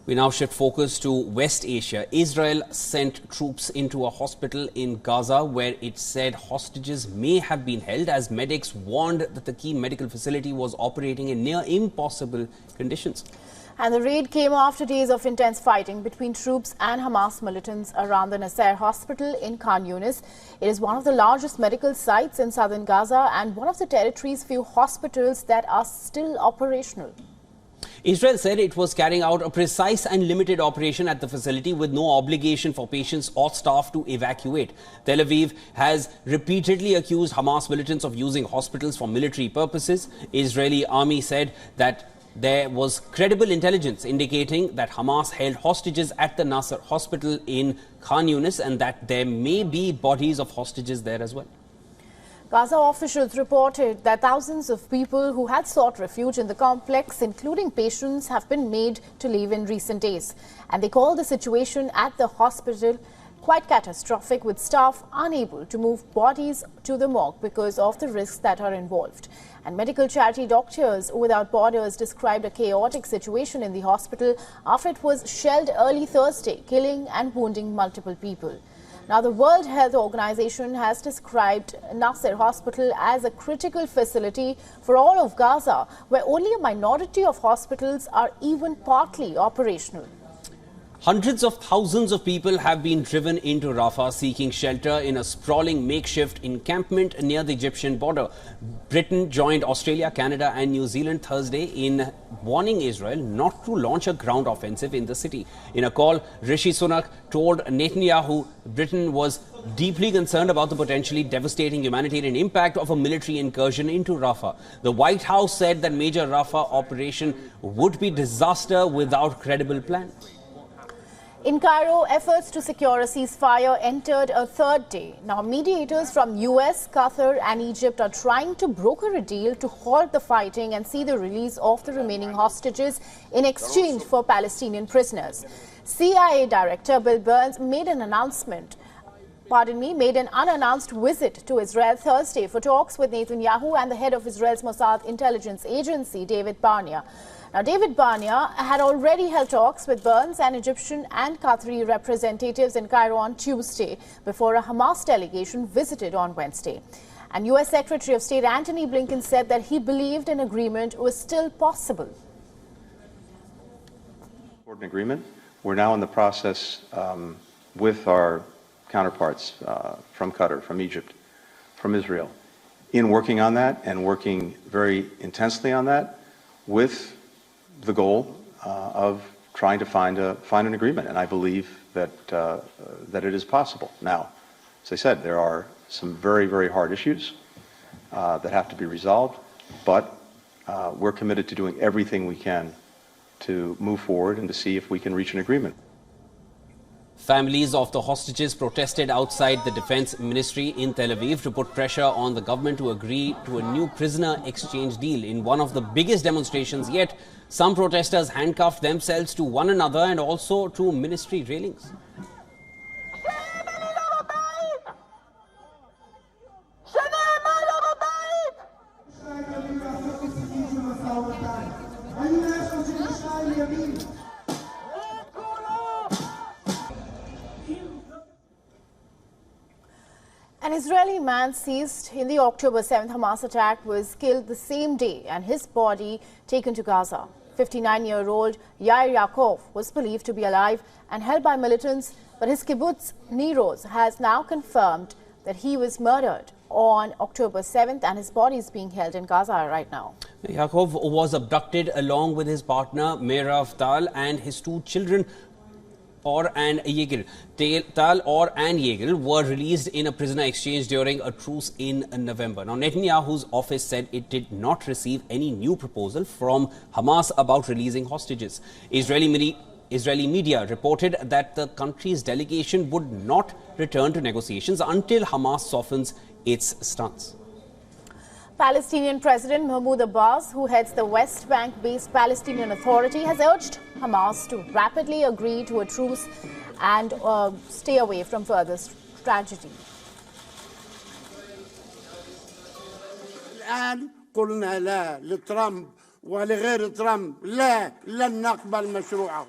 We now shift focus to West Asia. Israel sent troops into a hospital in Gaza where it said hostages may have been held, as medics warned that the key medical facility was operating in near impossible conditions. And the raid came after days of intense fighting between troops and Hamas militants around the Nasser Hospital in Khan Yunis. It is one of the largest medical sites in southern Gaza and one of the territory's few hospitals that are still operational. Israel said it was carrying out a precise and limited operation at the facility with no obligation for patients or staff to evacuate. Tel Aviv has repeatedly accused Hamas militants of using hospitals for military purposes. Israeli army said that there was credible intelligence indicating that Hamas held hostages at the Nasser Hospital in Khan Yunis and that there may be bodies of hostages there as well. Gaza officials reported that thousands of people who had sought refuge in the complex, including patients, have been made to leave in recent days. And they called the situation at the hospital quite catastrophic, with staff unable to move bodies to the morgue because of the risks that are involved. And medical charity Doctors Without Borders described a chaotic situation in the hospital after it was shelled early Thursday, killing and wounding multiple people. Now, the World Health Organization has described Nasser Hospital as a critical facility for all of Gaza, where only a minority of hospitals are even partly operational. Hundreds of thousands of people have been driven into Rafah seeking shelter in a sprawling makeshift encampment near the Egyptian border. Britain joined Australia, Canada and New Zealand Thursday in warning Israel not to launch a ground offensive in the city. In a call, Rishi Sunak told Netanyahu Britain was deeply concerned about the potentially devastating humanitarian impact of a military incursion into Rafah. The White House said that major Rafah operation would be disaster without credible plan. In Cairo, efforts to secure a ceasefire entered a third day. Now, mediators from US, Qatar and Egypt are trying to broker a deal to halt the fighting and see the release of the remaining hostages in exchange for Palestinian prisoners. CIA Director Bill Burns made an unannounced visit to Israel Thursday for talks with Netanyahu and the head of Israel's Mossad intelligence agency, David Barnea. Now, David Barnea had already held talks with Burns and Egyptian and Qatari representatives in Cairo on Tuesday before a Hamas delegation visited on Wednesday. And US Secretary of State Antony Blinken said that he believed an agreement was still possible. An agreement. We're now in the process with our counterparts from Qatar, from Egypt, from Israel, in working on that and working very intensely on that with the goal of trying to find an agreement, and I believe that that it is possible. Now, as I said, there are some very, very hard issues that have to be resolved, but we're committed to doing everything we can to move forward and to see if we can reach an agreement. Families of the hostages protested outside the Defense Ministry in Tel Aviv to put pressure on the government to agree to a new prisoner exchange deal. In one of the biggest demonstrations yet, some protesters handcuffed themselves to one another and also to ministry railings. An Israeli man seized in the October 7th Hamas attack was killed the same day and his body taken to Gaza. 59-year-old Yair Yaakov was believed to be alive and held by militants, but his kibbutz Niroz has now confirmed that he was murdered on October 7th and his body is being held in Gaza right now. Yaakov was abducted along with his partner Merav Tal and his two children Or and Yeager. Tal Or and Yeager were released in a prisoner exchange during a truce in November. Now, Netanyahu's office said it did not receive any new proposal from Hamas about releasing hostages. Israeli media reported that the country's delegation would not return to negotiations until Hamas softens its stance. Palestinian President Mahmoud Abbas, who heads the West Bank-based Palestinian Authority, has urged Hamas to rapidly agree to a truce and stay away from further tragedy. الآن قلنا لا لترامب ولغير ترامب لا لن نقبل مشروعه.